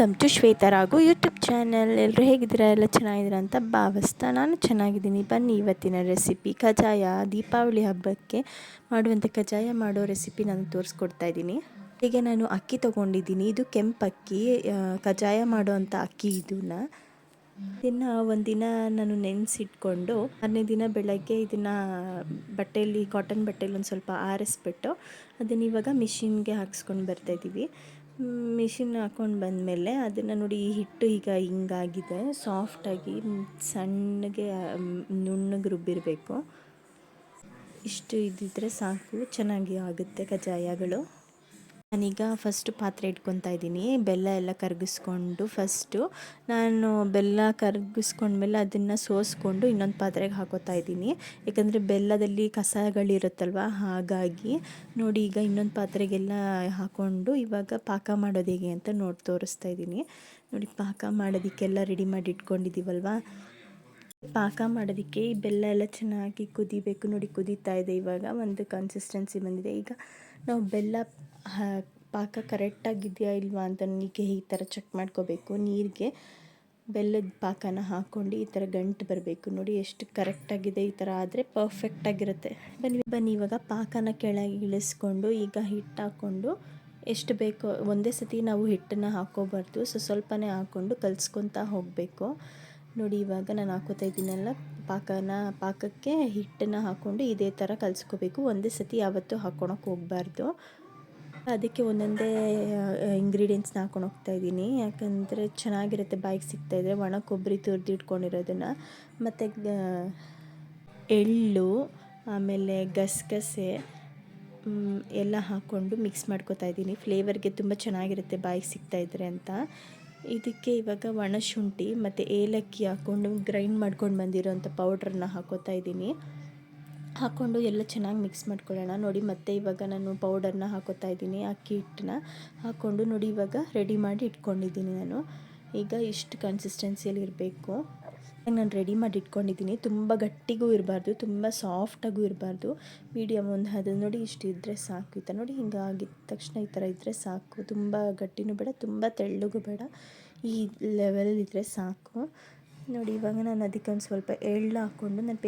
Welcome to Shwetharagu YouTube channel. ಎಲ್ಲರೂ ಹೇಗಿದ್ದೀರಾ? ಎಲ್ಲ ಚೆನ್ನಾಗಿದ್ದೀರಾ ಅಂತ ಭಾವಿಸ್ತಾ ನಾನು ಚೆನ್ನಾಗಿದ್ದೀನಿ. ಬನ್ನಿ ಇವತ್ತಿನ ರೆಸಿಪಿ ಕಜ್ಜಾಯ. ದೀಪಾವಳಿ ಹಬ್ಬಕ್ಕೆ ಮಾಡುವಂಥ ಕಜ್ಜಾಯ ಮಾಡೋ ರೆಸಿಪಿ ನಾನು ತೋರಿಸ್ಕೊಡ್ತಾ ಇದ್ದೀನಿ. ಹೀಗೆ ನಾನು ಅಕ್ಕಿ ತೊಗೊಂಡಿದ್ದೀನಿ. ಇದು ಕೆಂಪಕ್ಕಿ, ಕಜ್ಜಾಯ ಮಾಡೋ ಅಂಥ ಅಕ್ಕಿ. ಇದನ್ನು ಒಂದಿನ ನಾನು ನೆನೆಸಿಟ್ಕೊಂಡು ಮಾರನೇ ದಿನ ಬೆಳಗ್ಗೆ ಇದನ್ನು ಬಟ್ಟೆಯಲ್ಲಿ, ಕಾಟನ್ ಬಟ್ಟೆಯಲ್ಲಿ ಒಂದು ಸ್ವಲ್ಪ ಆರಿಸ್ಬಿಟ್ಟು ಅದನ್ನು ಇವಾಗ ಮಿಷಿನ್ಗೆ ಹಾಕ್ಸ್ಕೊಂಡು ಬರ್ತಾಯಿದ್ದೀವಿ. ಮಿಷಿನ್ ಹಾಕ್ಕೊಂಡು ಬಂದಮೇಲೆ ಅದನ್ನು ನೋಡಿ, ಈ ಹಿಟ್ಟು ಈಗ ಹಿಂಗಾಗಿದೆ, ಸಾಫ್ಟಾಗಿ ಸಣ್ಣಗೆ ನುಣ್ಣಗೆ ರುಬ್ಬಿರಬೇಕು. ಇಷ್ಟು ಇದ್ದಿದ್ರೆ ಸಾಕು, ಚೆನ್ನಾಗಿ ಆಗುತ್ತೆ ಕಜ್ಜಾಯಗಳು. ನಾನೀಗ ಫಸ್ಟು ಪಾತ್ರೆ ಇಟ್ಕೊತಾ ಇದ್ದೀನಿ. ಬೆಲ್ಲ ಎಲ್ಲ ಕರಗಿಸ್ಕೊಂಡು ನಾನು ಬೆಲ್ಲ ಕರಗಿಸ್ಕೊಂಡ್ಮೇಲೆ ಅದನ್ನು ಸೋಸ್ಕೊಂಡು ಇನ್ನೊಂದು ಪಾತ್ರೆಗೆ ಹಾಕೋತಾ ಇದ್ದೀನಿ. ಯಾಕಂದರೆ ಬೆಲ್ಲದಲ್ಲಿ ಕಸಗಳಿರುತ್ತಲ್ವ, ಹಾಗಾಗಿ ನೋಡಿ ಈಗ ಇನ್ನೊಂದು ಪಾತ್ರೆಗೆಲ್ಲ ಹಾಕ್ಕೊಂಡು ಇವಾಗ ಪಾಕ ಮಾಡೋದು ಹೇಗೆ ಅಂತ ತೋರಿಸ್ತಾ ಇದ್ದೀನಿ. ನೋಡಿ, ಪಾಕ ಮಾಡೋದಕ್ಕೆಲ್ಲ ರೆಡಿ ಮಾಡಿ ಇಟ್ಕೊಂಡಿದ್ದೀವಲ್ವ. ಪಾಕ ಮಾಡೋದಕ್ಕೆ ಈ ಬೆಲ್ಲ ಎಲ್ಲ ಚೆನ್ನಾಗಿ ಕುದಿಬೇಕು. ನೋಡಿ, ಕುದೀತಾ ಇದೆ. ಇವಾಗ ಒಂದು ಕನ್ಸಿಸ್ಟೆನ್ಸಿ ಬಂದಿದೆ. ಈಗ ನಾವು ಬೆಲ್ಲ ಪಾಕ ಕರೆಕ್ಟಾಗಿದೆಯಾ ಇಲ್ವಾ ಅಂತ ಈಗ ಈ ಥರ ಚೆಕ್ ಮಾಡ್ಕೋಬೇಕು. ನೀರಿಗೆ ಬೆಲ್ಲದ ಪಾಕನ ಹಾಕ್ಕೊಂಡು ಈ ಥರ ಗಂಟು ಬರಬೇಕು. ನೋಡಿ ಎಷ್ಟು ಕರೆಕ್ಟಾಗಿದೆ. ಈ ಥರ ಆದರೆ ಪರ್ಫೆಕ್ಟಾಗಿರುತ್ತೆ. ಬನ್ನಿ ಇವಾಗ ಪಾಕನ ಕೆಳಗೆ ಇಳಿಸ್ಕೊಂಡು ಈಗ ಹಿಟ್ಟು ಹಾಕ್ಕೊಂಡು ಎಷ್ಟು ಬೇಕೋ, ಒಂದೇ ಸತಿ ನಾವು ಹಿಟ್ಟನ್ನು ಹಾಕ್ಕೋಬಾರ್ದು, ಸ್ವಲ್ಪನೇ ಹಾಕ್ಕೊಂಡು ಕಲಿಸ್ಕೊತಾ ಹೋಗಬೇಕು. ನೋಡಿ, ಇವಾಗ ನಾನು ಹಾಕೋತಾ ಇದ್ದೀನಲ್ಲ ಪಾಕಕ್ಕೆ ಹಿಟ್ಟನ್ನು ಹಾಕ್ಕೊಂಡು ಇದೇ ಥರ ಕಲಿಸ್ಕೋಬೇಕು. ಒಂದೇ ಸತಿ ಯಾವತ್ತೂ ಹಾಕ್ಕೊಳಕ್ಕೆ ಹೋಗಬಾರ್ದು. ಅದಕ್ಕೆ ಒಂದೊಂದೇ ಇಂಗ್ರೀಡಿಯೆಂಟ್ಸ್ನ ಹಾಕ್ಕೊಂಡು ಹೋಗ್ತಾಯಿದ್ದೀನಿ. ಯಾಕಂದರೆ ಚೆನ್ನಾಗಿರುತ್ತೆ ಬಾಯಿಗೆ ಸಿಗ್ತಾಯಿದ್ರೆ. ಒಣ ಕೊಬ್ಬರಿ ತುರಿದಿಟ್ಕೊಂಡಿರೋದನ್ನು ಮತ್ತು ಎಳ್ಳು, ಆಮೇಲೆ ಗಸಗಸೆ ಎಲ್ಲ ಹಾಕ್ಕೊಂಡು ಮಿಕ್ಸ್ ಮಾಡ್ಕೊತಾ ಇದ್ದೀನಿ. ಫ್ಲೇವರ್ಗೆ ತುಂಬ ಚೆನ್ನಾಗಿರುತ್ತೆ ಬಾಯಿಗೆ ಸಿಗ್ತಾಯಿದ್ರೆ ಅಂತ. ಇದಕ್ಕೆ ಇವಾಗ ಒಣಶುಂಠಿ ಮತ್ತು ಏಲಕ್ಕಿ ಹಾಕ್ಕೊಂಡು ಗ್ರೈಂಡ್ ಮಾಡ್ಕೊಂಡು ಬಂದಿರೋಂಥ ಪೌಡ್ರನ್ನ ಹಾಕೋತಾ ಇದ್ದೀನಿ. ಹಾಕ್ಕೊಂಡು ಎಲ್ಲ ಚೆನ್ನಾಗಿ ಮಿಕ್ಸ್ ಮಾಡ್ಕೊಳ್ಳೋಣ. ನೋಡಿ, ಮತ್ತೆ ಇವಾಗ ನಾನು ಪೌಡರ್ನ ಹಾಕೋತಾ ಇದ್ದೀನಿ. ಅಕ್ಕಿ ಹಿಟ್ಟನ್ನ ಹಾಕ್ಕೊಂಡು ನೋಡಿ ಇವಾಗ ರೆಡಿ ಮಾಡಿ ಇಟ್ಕೊಂಡಿದ್ದೀನಿ ನಾನು. ಈಗ ಇಷ್ಟು ಕನ್ಸಿಸ್ಟೆನ್ಸಿಯಲ್ಲಿ ಇರಬೇಕು. ನಾನು ರೆಡಿ ಮಾಡಿ ಇಟ್ಕೊಂಡಿದ್ದೀನಿ. ತುಂಬ ಗಟ್ಟಿಗೂ ಇರಬಾರ್ದು, ತುಂಬ ಸಾಫ್ಟಾಗೂ ಇರಬಾರ್ದು, ಮೀಡಿಯಮ್ ಒಂದು ಅದು ನೋಡಿ ಇಷ್ಟು ಇದ್ದರೆ ಸಾಕು. ಈ ಥರ ನೋಡಿ, ಹಿಂಗಾಗಿದ್ದ ತಕ್ಷಣ ಈ ಥರ ಇದ್ದರೆ ಸಾಕು. ತುಂಬ ಗಟ್ಟಿನೂ ಬೇಡ, ತುಂಬ ತೆಳ್ಳಗೂ ಬೇಡ, ಈ ಲೆವೆಲಲ್ಲಿದ್ದರೆ ಸಾಕು. ನೋಡಿ, ಇವಾಗ ನಾನು ಅದಕ್ಕೆ ಒಂದು ಸ್ವಲ್ಪ ಎಳ್ಳು ಹಾಕ್ಕೊಂಡು ನಾನು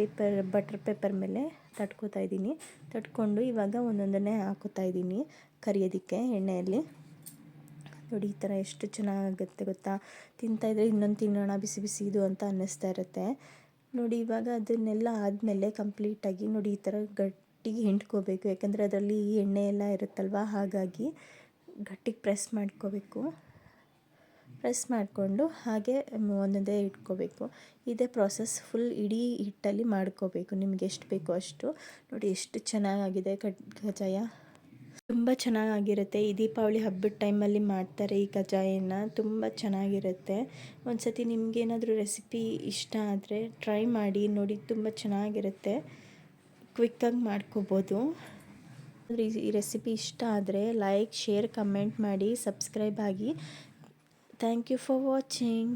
ಬಟರ್ ಪೇಪರ್ ಮೇಲೆ ತಟ್ಕೋತಾ ಇದ್ದೀನಿ. ತಟ್ಕೊಂಡು ಇವಾಗ ಒಂದೊಂದನ್ನೇ ಹಾಕೋತಾ ಇದ್ದೀನಿ ಕರಿಯೋದಕ್ಕೆ ಎಣ್ಣೆಯಲ್ಲಿ. ನೋಡಿ, ಈ ಥರ ಎಷ್ಟು ಚೆನ್ನಾಗುತ್ತೆ ಗೊತ್ತಾ. ತಿಂತಾಯಿದ್ರೆ ಇನ್ನೊಂದು ತಿನ್ನೋಣ, ಬಿಸಿ ಬಿಸಿ ಇದು ಅಂತ ಅನ್ನಿಸ್ತಾ ಇರುತ್ತೆ. ನೋಡಿ, ಇವಾಗ ಅದನ್ನೆಲ್ಲ ಆದಮೇಲೆ ಕಂಪ್ಲೀಟಾಗಿ ನೋಡಿ ಈ ಥರ ಗಟ್ಟಿಗೆ ಹಿಂಡ್ಕೋಬೇಕು. ಯಾಕಂದರೆ ಅದರಲ್ಲಿ ಎಣ್ಣೆ ಎಲ್ಲ ಇರುತ್ತಲ್ವ, ಹಾಗಾಗಿ ಗಟ್ಟಿಗೆ ಪ್ರೆಸ್ ಮಾಡ್ಕೋಬೇಕು. ಪ್ರೆಸ್ ಮಾಡಿಕೊಂಡು ಹಾಗೆ ಒಂದೊಂದೇ ಇಟ್ಕೋಬೇಕು. ಇದೇ ಪ್ರಾಸೆಸ್ ಫುಲ್ ಇಡೀ ಹಿಟ್ಟಲ್ಲಿ ಮಾಡ್ಕೋಬೇಕು, ನಿಮ್ಗೆ ಎಷ್ಟು ಬೇಕೋ ಅಷ್ಟು. ನೋಡಿ ಎಷ್ಟು ಚೆನ್ನಾಗಿದೆ ಕಜ್ಜಾಯ, ತುಂಬ ಚೆನ್ನಾಗಿರುತ್ತೆ. ಈ ದೀಪಾವಳಿ ಹಬ್ಬದ ಟೈಮಲ್ಲಿ ಮಾಡ್ತಾರೆ ಈ ಕಜ್ಜಾಯನ, ತುಂಬ ಚೆನ್ನಾಗಿರುತ್ತೆ. ಒಂದು ಸತಿ ನಿಮಗೇನಾದರೂ ರೆಸಿಪಿ ಇಷ್ಟ ಆದರೆ ಟ್ರೈ ಮಾಡಿ ನೋಡಿ, ತುಂಬ ಚೆನ್ನಾಗಿರುತ್ತೆ. ಕ್ವಿಕ್ಕಾಗಿ ಮಾಡ್ಕೋಬೋದು. ಈ ರೆಸಿಪಿ ಇಷ್ಟ ಆದರೆ ಲೈಕ್, ಶೇರ್, ಕಮೆಂಟ್ ಮಾಡಿ, ಸಬ್ಸ್ಕ್ರೈಬ್ ಆಗಿ. Thank you for watching.